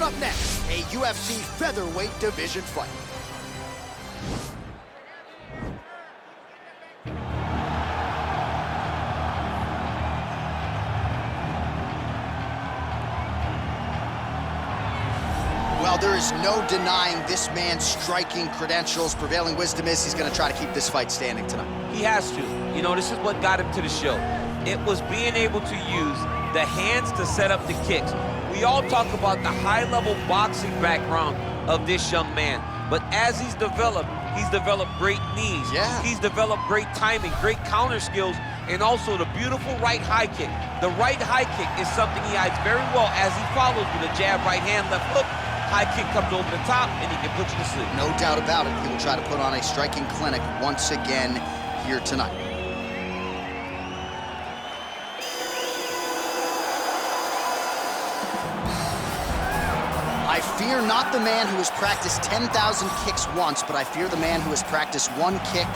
up next, a UFC featherweight division fight. Well, there is no denying this man's striking credentials. Prevailing wisdom is he's going to try to keep this fight standing tonight. He has to. You know, this is what got him to the show. It was being able to use the hands to set up the kicks. We all talk about the high-level boxing background of this young man, but as he's developed great knees. Yeah. He's developed great timing, great counter skills, and also the beautiful right high kick. The right high kick is something he hides very well as he follows with a jab, right hand, left hook. High kick comes over the top, and he can put you to sleep. No doubt about it. He will try to put on a striking clinic once again here tonight. I fear not the man who has practiced 10,000 kicks once, but I fear the man who has practiced one kick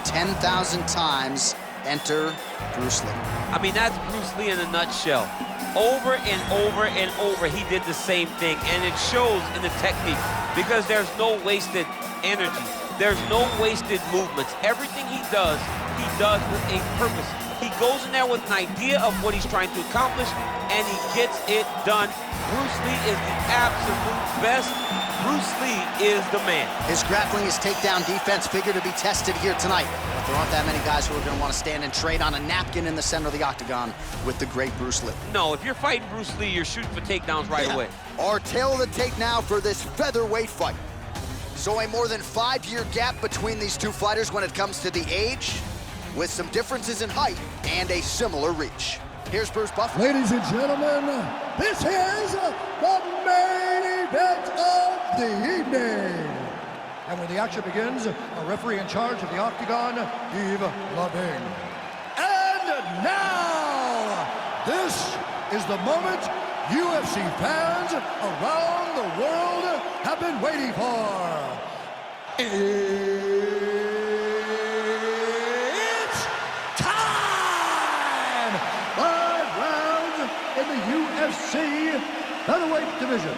10,000 times. Enter Bruce Lee. I mean, that's Bruce Lee in a nutshell. Over and over and over, he did the same thing, and it shows in the technique because there's no wasted energy. There's no wasted movements. Everything he does with a purpose. He goes in there with an idea of what he's trying to accomplish, and he gets it done. Bruce Lee is the absolute best. Bruce Lee is the man. His grappling, his takedown defense figure to be tested here tonight. But there aren't that many guys who are going to want to stand and trade on a napkin in the center of the octagon with the great Bruce Lee. No, if you're fighting Bruce Lee, you're shooting for takedowns right away. Our tail of the tape now for this featherweight fight. So a more than 5-year gap between these two fighters when it comes to the age, with some differences in height and a similar reach. Here's Bruce Buffer. Ladies and gentlemen, this is the main event of the evening. And when the action begins, a referee in charge of the octagon, Yves Lavigne. And now, this is the moment UFC fans around the world have been waiting for. It's time! 5 rounds in the UFC featherweight division.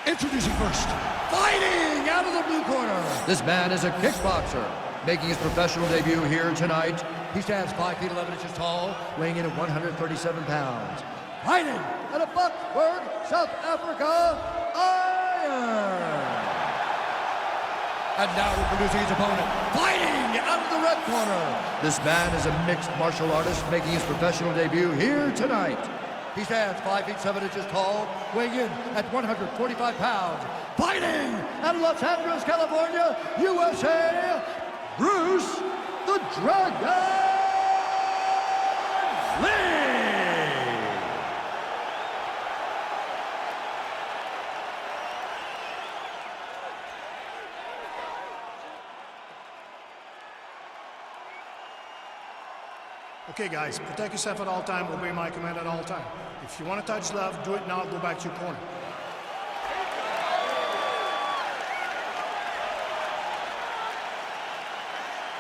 Introducing first, fighting out of the blue corner. This man is a kickboxer, making his professional debut here tonight. He stands 5 feet 11 inches tall, weighing in at 137 pounds. Fighting out of Buckburg, South Africa, Iron. And now introducing his opponent, fighting out of the red corner. This man is a mixed martial artist, making his professional debut here tonight. He stands 5 feet 7 inches tall, weighing in at 145 pounds. Fighting out of Los Angeles, California, USA, Bruce the Dragon Lee. Okay, guys, protect yourself at all time, obey my command at all time. If you want to touch left, do it now, go back to your corner.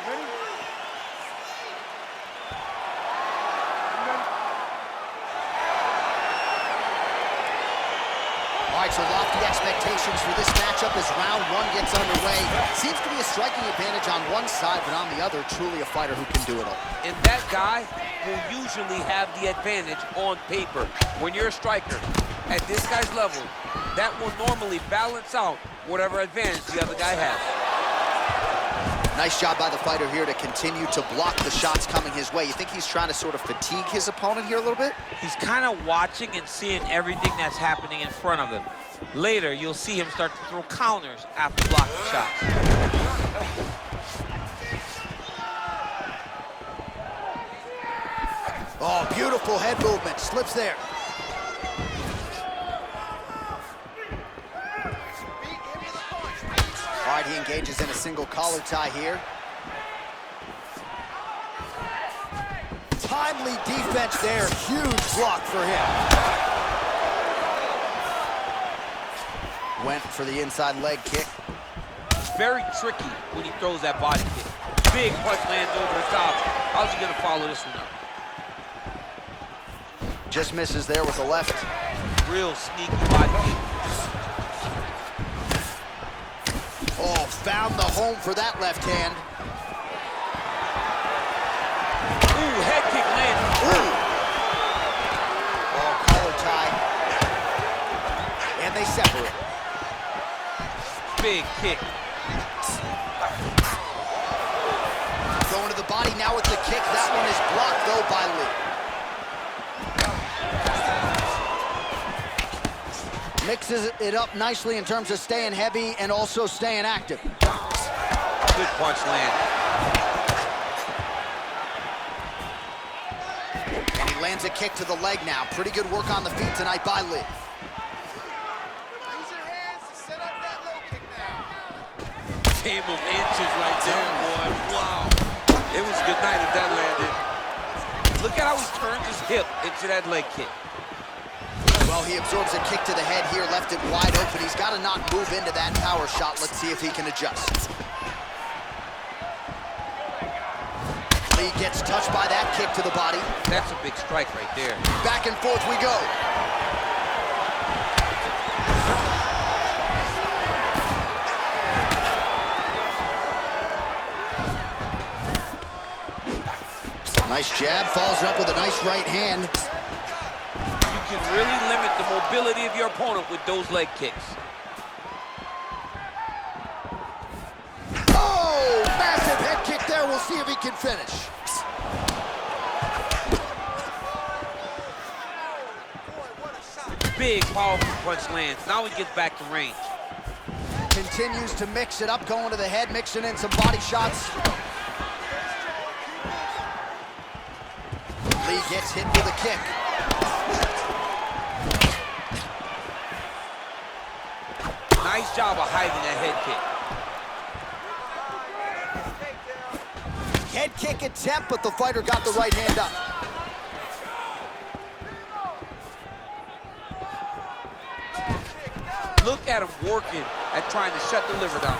Ready? All right, so lofty expectations for this matchup as round 1 gets underway. Seems to be a striking advantage on one side, but on the other, truly a fighter who can do it all. And that guy will usually have the advantage on paper. When you're a striker, at this guy's level, that will normally balance out whatever advantage the other guy has. Nice job by the fighter here to continue to block the shots coming his way. You think he's trying to sort of fatigue his opponent here a little bit? He's kind of watching and seeing everything that's happening in front of him. Later, you'll see him start to throw counters after blocking shots. Oh, beautiful head movement. Slips there. All right, he engages in a single collar tie here. Timely defense there. Huge block for him. Went for the inside leg kick. It's very tricky when he throws that body kick. Big punch lands over the top. How's he going to follow this one up? Just misses there with the left. Real sneaky body kick. Oh, found the home for that left hand. Ooh, head kick landed. Ooh. Oh, collar tie. And they separate. Big kick. Going to the body now with the kick. That one is blocked, though, by Lee. Mixes it up nicely in terms of staying heavy and also staying active. Good punch land. And he lands a kick to the leg now. Pretty good work on the feet tonight by Lee. Game of inches right there, boy. Wow. It was a good night if that landed. Look at how he turns his hip into that leg kick. Well, he absorbs a kick to the head here, left it wide open. He's got to not move into that power shot. Let's see if he can adjust. Lee gets touched by that kick to the body. That's a big strike right there. Back and forth we go. Nice jab, follows up with a nice right hand. You can really limit the mobility of your opponent with those leg kicks. Oh, massive head kick there. We'll see if he can finish. Big, powerful punch lands. Now he gets back to range. Continues to mix it up, going to the head, mixing in some body shots. Lee gets hit with a kick. Nice job of hiding that head kick. Head kick attempt, but the fighter got the right hand up. Look at him working at trying to shut the liver down.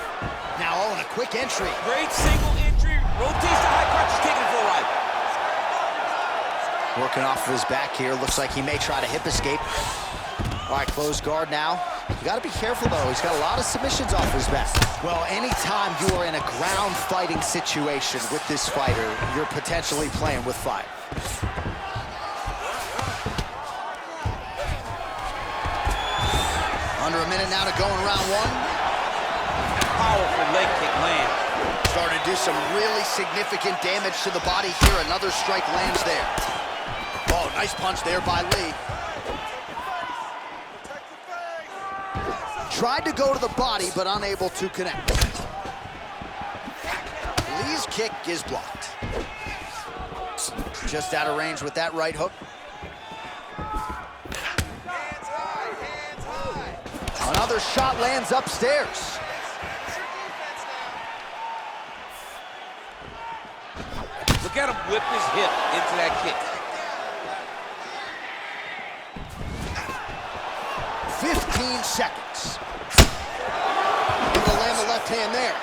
Now all in a quick entry. Great single entry, rotates the high crotch, taking it for a ride. Working off of his back here. Looks like he may try to hip escape. All right, closed guard now. You got to be careful, though. He's got a lot of submissions off his back. Well, anytime you are in a ground fighting situation with this fighter, you're potentially playing with fire. Under a minute now to go in round one. Powerful leg kick land. Starting to do some really significant damage to the body here. Another strike lands there. Oh, nice punch there by Lee. Tried to go to the body, but unable to connect. Lee's kick is blocked. Just out of range with that right hook. Another shot lands upstairs. Look at him whip his hip into that kick. 15 seconds. He'll land the left hand there.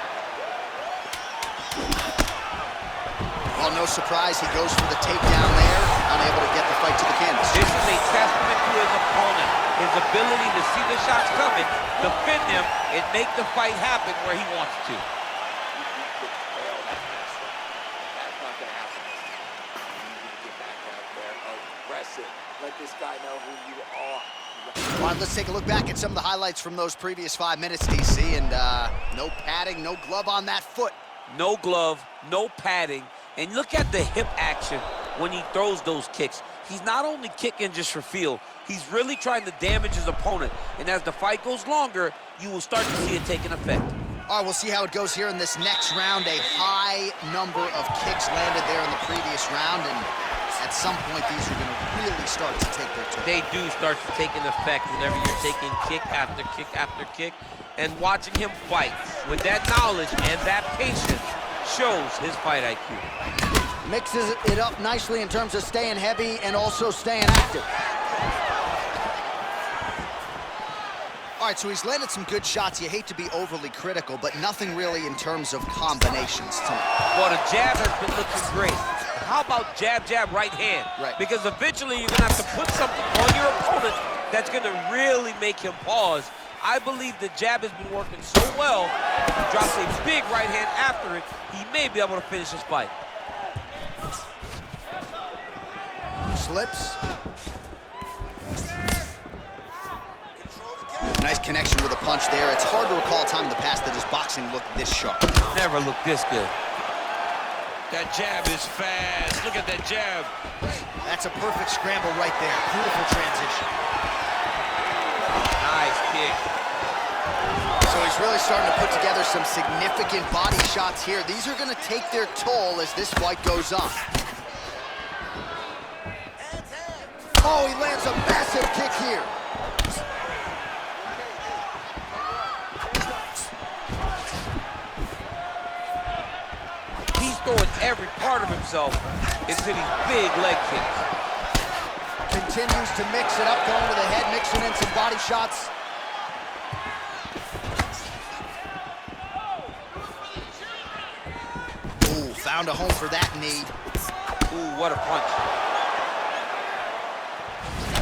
Well, no surprise, he goes for the takedown there, unable to get the fight to the canvas. This is a testament to his opponent, his ability to see the shots coming, defend them, and make the fight happen where he wants to. That's not going to happen. You need to get back out there, aggressive. Let this guy know who you are. All right, let's take a look back at some of the highlights from those previous 5 minutes, DC, and no padding, no glove on that foot. No glove, no padding, and look at the hip action when he throws those kicks. He's not only kicking just for feel, he's really trying to damage his opponent, and as the fight goes longer, you will start to see it taking effect. All right, we'll see how it goes here in this next round. A high number of kicks landed there in the previous round, and at some point, these are going to really start to take their toll. They do start to take an effect whenever you're taking kick after kick after kick, and watching him fight with that knowledge and that patience shows his fight IQ. Mixes it up nicely in terms of staying heavy and also staying active. All right, so he's landed some good shots. You hate to be overly critical, but nothing really in terms of combinations tonight. Well, the jab has been looking great. How about jab, jab, right hand? Right. Because eventually you're going to have to put something on your opponent that's going to really make him pause I believe the jab has been working so well, if he drops a big right hand after it, he may be able to finish his fight. Slips. Nice connection with a punch there. It's hard to recall a time in the past that his boxing looked this sharp. Never looked this good. That jab is fast. Look at that jab. That's a perfect scramble right there. Beautiful transition. Nice kick. So he's really starting to put together some significant body shots here. These are going to take their toll as this fight goes on. Oh, he lands a massive kick here. He's throwing every part of himself into these big leg kicks. Continues to mix it up, going to the head, mixing in some body shots. Ooh, found a home for that knee. Ooh, what a punch.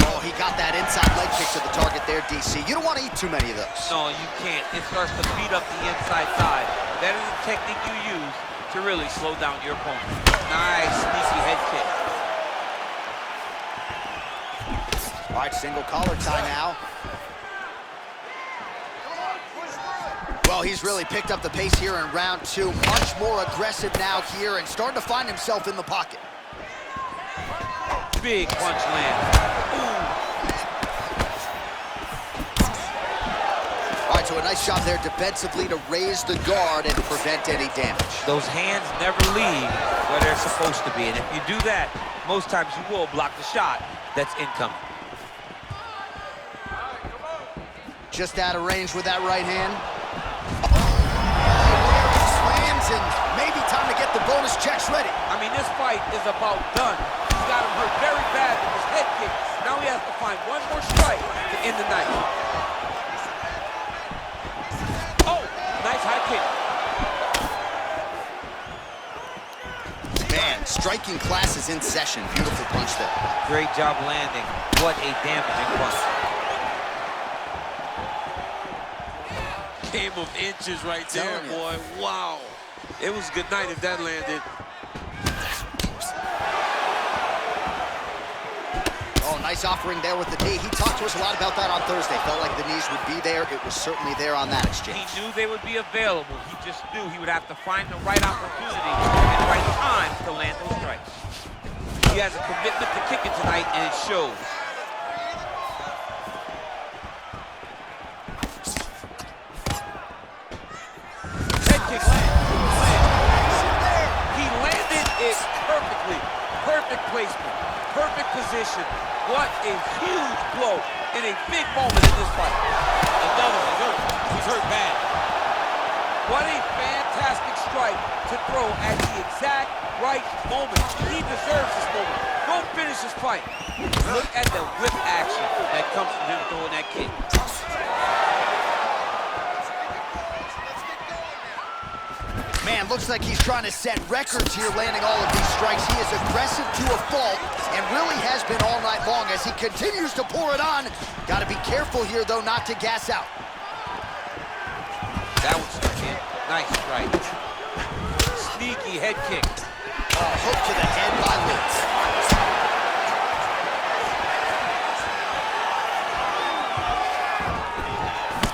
Oh, he got that inside leg kick to the target there, DC. You don't want to eat too many of those. No, you can't. It starts to beat up the inside thigh. That is the technique you use to really slow down your opponent. Nice, sneaky head kick. All right, single collar tie now. Well, he's really picked up the pace here in round two. Much more aggressive now here and starting to find himself in the pocket. Big punch land. Ooh. All right, so a nice shot there defensively to raise the guard and prevent any damage. Those hands never leave where they're supposed to be. And if you do that, most times you will block the shot that's incoming. Just out of range with that right hand. Oh, slams, and maybe time to get the bonus checks ready. I mean, this fight is about done. He's got him hurt very bad with his head kick. Now he has to find one more strike to end the night. Oh, nice high kick. Man, striking class is in session. Beautiful punch there. Great job landing. What a damaging punch. Game of inches right there, boy. Wow. It was a good night if that landed. Oh, nice offering there with the knee. He talked to us a lot about that on Thursday. Felt like the knees would be there. It was certainly there on that exchange. He knew they would be available. He just knew he would have to find the right opportunity and the right time to land those strikes. He has a commitment to kicking tonight, and it shows. He landed it perfectly. Perfect placement. Perfect position. What a huge blow in a big moment in this fight. Another one. He's hurt bad. What a fantastic strike to throw at the exact right moment. He deserves this moment. Go finish this fight. Look at the whip action that comes from him throwing that kick. Man, looks like he's trying to set records here, landing all of these strikes. He is aggressive to a fault and really has been all night long as he continues to pour it on. Got to be careful here, though, not to gas out. That was a nice strike. Sneaky head kick. Oh, hook to the head by Litz.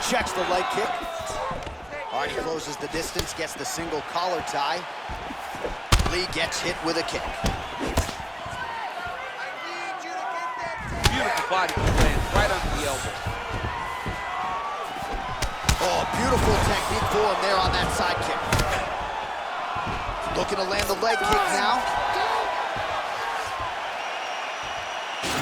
Checks the leg kick. All right, he closes the distance, gets the single collar tie. Lee gets hit with a kick. Beautiful body land right under the elbow. Oh, beautiful technique for him there on that side kick. Looking to land the leg kick now.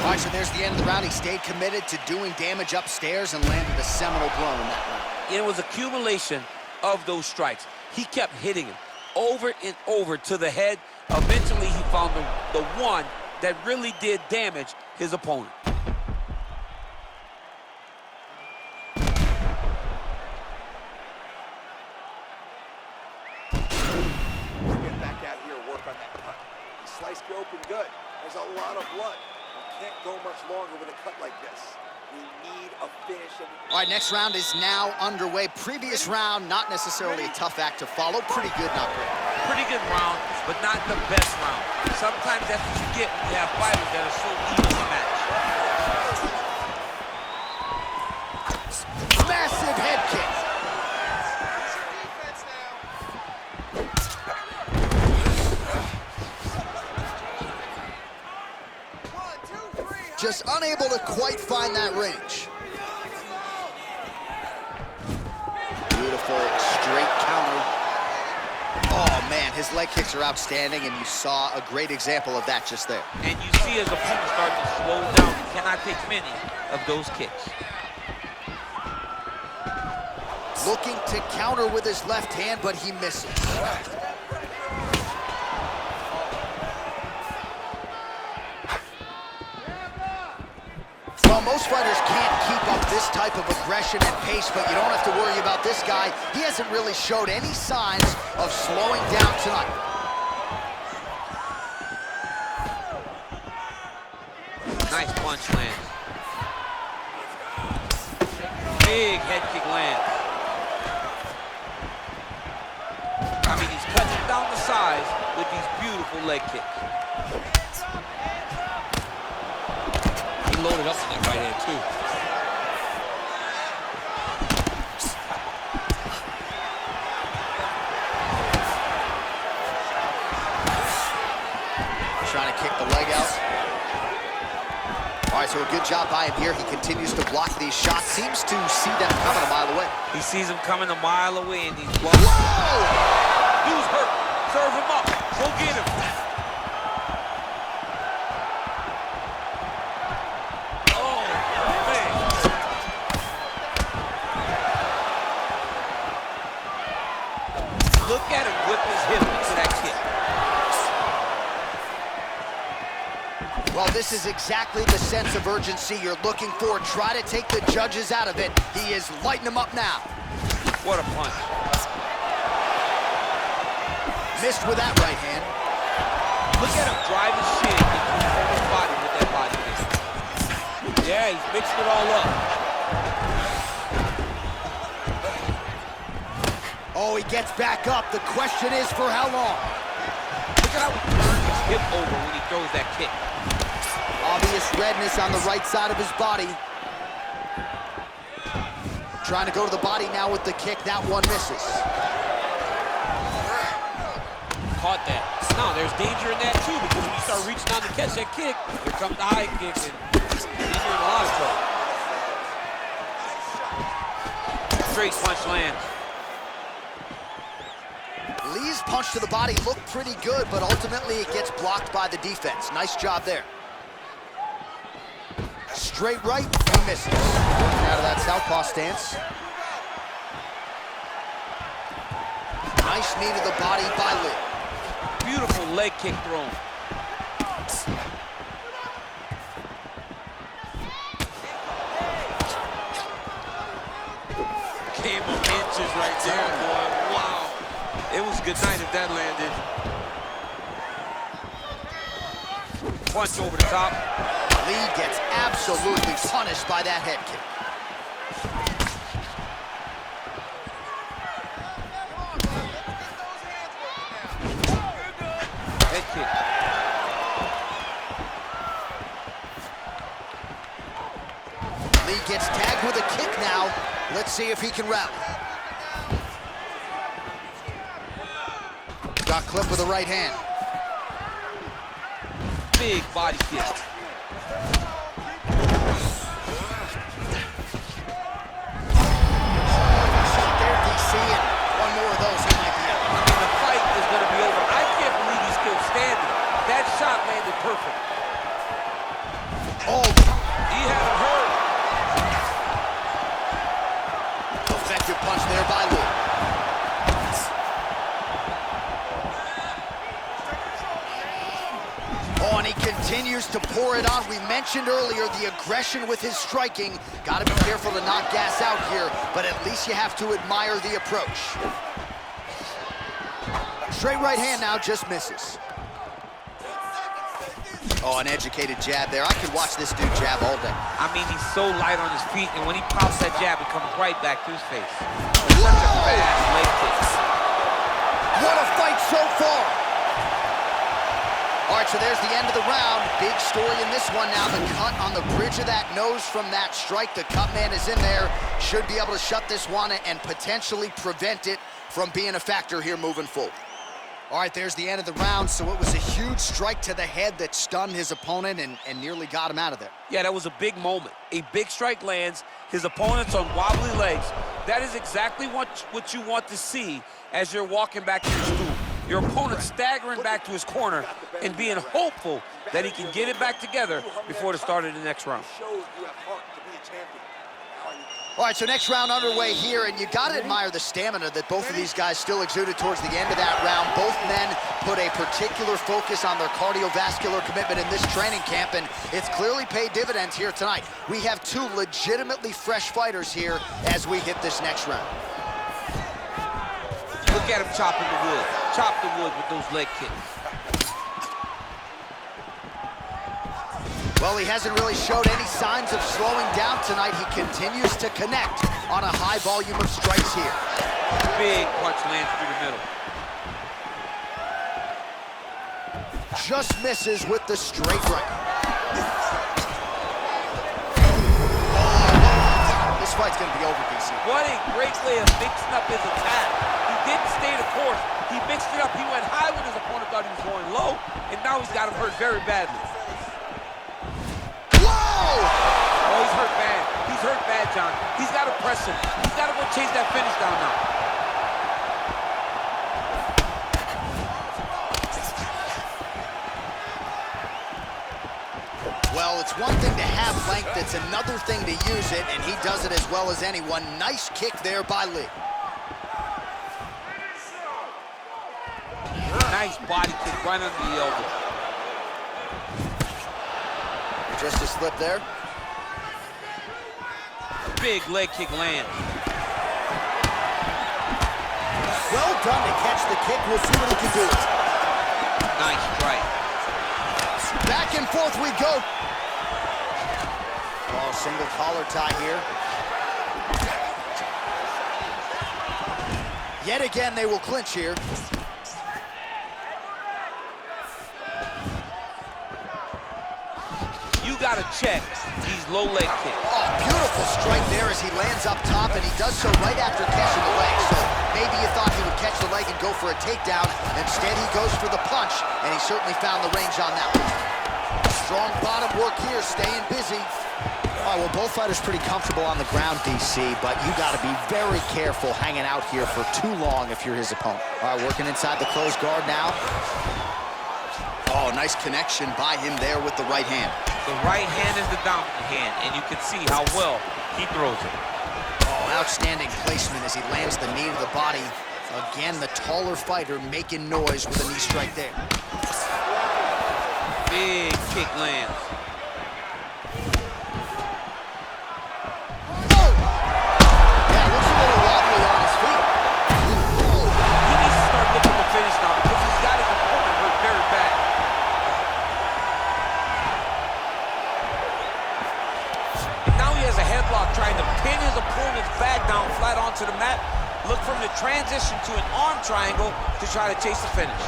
All right, so there's the end of the round. He stayed committed to doing damage upstairs and landed a seminal blow in that round. It was accumulation of those strikes. He kept hitting him over and over to the head. Eventually, he found the one that really did damage his opponent. Get back out here, work on that cut. He sliced you open good. There's a lot of blood. You can't go much longer with a cut like this. We need a finish. All right, next round is now underway. Previous round, not necessarily a tough act to follow. Pretty good, not great. Pretty good round, but not the best round. Sometimes that's what you get when you have fighters that are so evenly matched. Massive head kick. Just unable to quite find that range. Beautiful straight counter. Oh man, his leg kicks are outstanding, and you saw a great example of that just there. And you see as opponents start to slow down, he cannot take many of those kicks. Looking to counter with his left hand, but he misses. Well, most fighters can't keep up this type of aggression and pace, but you don't have to worry about this guy. He hasn't really showed any signs of slowing down tonight. Nice punch lands. Big head kick lands. I mean, he's cutting down the size with these beautiful leg kicks. He loaded up to that right hand, too. Trying to kick the leg out. All right, so a good job by him here. He continues to block these shots. Seems to see them coming a mile away. He sees them coming a mile away, and he's blocking. Whoa! Dude's hurt. Serve him up. Go get him. Oh, man. Look at him whip his hip into that kick. Well, this is exactly the sense of urgency you're looking for. Try to take the judges out of it. He is lighting them up now. What a punch. Missed with that right hand. Look at him drive his shin into his opponent's body with that body kick. Yeah, he's mixing it all up. Oh, he gets back up. The question is for how long? Look at how he turns his hip over when he throws that kick. Obvious redness on the right side of his body. Trying to go to the body now with the kick. That one misses. Caught that. Now, there's danger in that, too, because when you start reaching out to catch that kick, here comes the high kick, and he's in a lot of trouble. Straight punch lands. Lee's punch to the body looked pretty good, but ultimately it gets blocked by the defense. Nice job there. Straight right, he misses. Working out of that southpaw stance. Nice knee to the body by Lee. Beautiful leg kick thrown. Came on inches right there, boy. Wow. It was a good night if that landed. Punch over the top. Lee gets absolutely punished by that head kick. Head kick. Lee gets tagged with a kick now. Let's see if he can rally. Got clipped with the right hand. Big body kick. Shot there, DC, and one more of those, he might be out. I mean, the fight is going to be over. I can't believe he's still standing. That shot landed perfect. Oh, He had him hurt. effective punch there by Lee. Oh, and he continues to pour it on. We mentioned earlier the aggression with his striking. Got to be careful to not gas out here, but at least you have to admire the approach. Straight right hand now just misses. Oh, an educated jab there. I could watch this dude jab all day. I mean, he's so light on his feet, and when he pops that jab, it comes right back to his face. It's such a fast leg kick. What a fight so far. All right, so there's the end of the round. Big story in this one now. The cut on the bridge of that nose from that strike. The cut man is in there. Should be able to shut this one and potentially prevent it from being a factor here moving forward. All right, there's the end of the round. So it was a huge strike to the head that stunned his opponent and nearly got him out of there. Yeah, that was a big moment. A big strike lands. His opponent's on wobbly legs. That is exactly what you want to see as you're walking back to your stool. Your opponent staggering back to his corner and being hopeful that he can get it back together before the start of the next round. All right, so next round underway here, and you got to admire the stamina that both of these guys still exuded towards the end of that round. Both men put a particular focus on their cardiovascular commitment in this training camp, and it's clearly paid dividends here tonight. We have two legitimately fresh fighters here as we hit this next round. Look at him chopping the wood. Chop the wood with those leg kicks. Well, he hasn't really showed any signs of slowing down tonight. He continues to connect on a high volume of strikes here. Big punch lands through the middle. Just misses with the straight right. This fight's gonna be over, DC. What a great way of mixing up his attack. He didn't stay the course. He mixed it up. He went high when his opponent thought he was going low, and now he's got him hurt very badly. Whoa! Oh, he's hurt bad. He's hurt bad, John. He's got to press him. He's got to go chase that finish down now. Well, it's one thing to have length, it's another thing to use it, and he does it as well as anyone. Nice kick there by Lee. Nice body kick right under the elbow. Just a slip there. Big leg kick lands. Well done to catch the kick. We'll see what he can do. Nice strike. Back and forth we go. Oh, single collar tie here. Yet again, they will clinch here. You got to check these low leg kicks. Oh, beautiful strike there as he lands up top, and he does so right after catching the leg. So maybe you thought he would catch the leg and go for a takedown. Instead, he goes for the punch, and he certainly found the range on that one. Strong bottom work here, staying busy. All right, well, both fighters pretty comfortable on the ground, DC, but you got to be very careful hanging out here for too long if you're his opponent. All right, working inside the closed guard now. Oh, nice connection by him there with the right hand. The right hand is the dominant hand, and you can see how well he throws it. Oh, outstanding placement as he lands the knee to the body. Again, the taller fighter making noise with a knee strike there. Big kick lands. Oh! Yeah, looks a little wobbly on his feet. He needs to start looking to finish now because he's got his opponent hurt very bad. And now he has a headlock trying to pin his opponent's back down flat onto the mat. Look from the transition to an arm triangle to try to chase the finish.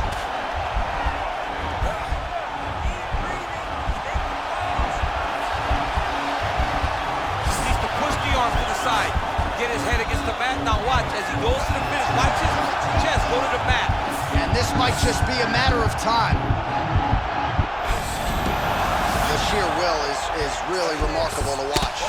Side, get his head against the mat. Now watch as he goes to the finish. Watch his chest go to the mat. And this might just be a matter of time. The sheer will is really remarkable to watch.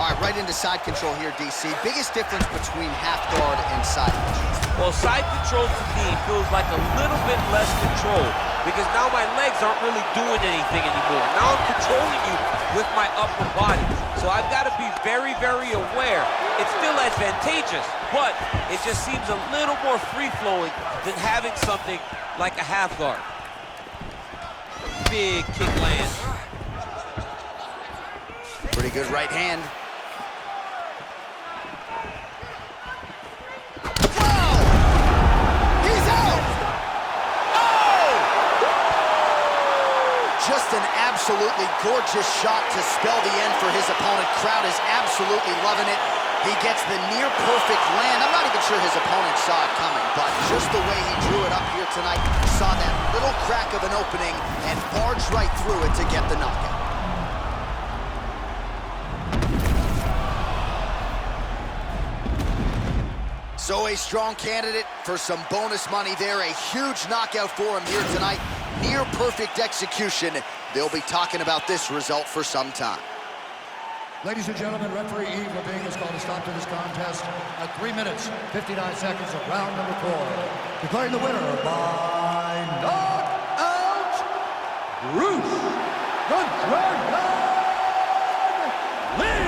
All right, right into side control here, DC. Biggest difference between half guard and side control? Well, side control to me feels like a little bit less control because now my legs aren't really doing anything anymore. Now I'm controlling you with my upper body. So I've got to be very, very aware. It's still advantageous, but it just seems a little more free-flowing than having something like a half guard. Big kick lands. Pretty good right hand. Whoa! He's out! Oh! just an absolutely gorgeous shot to spell the end for his opponent. Crowd is absolutely loving it. He gets the near-perfect land. I'm not even sure his opponent saw it coming, but just the way he drew it up here tonight, saw that little crack of an opening and barged right through it to get the knockout. So a strong candidate for some bonus money there. A huge knockout for him here tonight. Near perfect execution. They'll be talking about this result for some time. Ladies and gentlemen, referee Yves Levine has called a stop to this contest at 3 minutes, 59 seconds of round number 4. Declaring the winner by knockout, Bruce the Dragon Lee!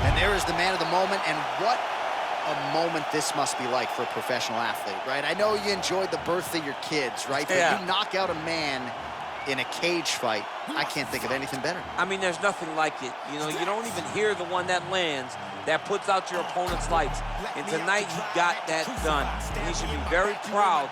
And there is the man of the moment, and what a moment this must be like for a professional athlete, right? I know you enjoyed the birth of your kids, right? But you knock out a man in a cage fight, I can't think of anything better. I mean, there's nothing like it. You know, you don't even hear the one that lands, that puts out your opponent's lights. And tonight, he got that done. And he should be very proud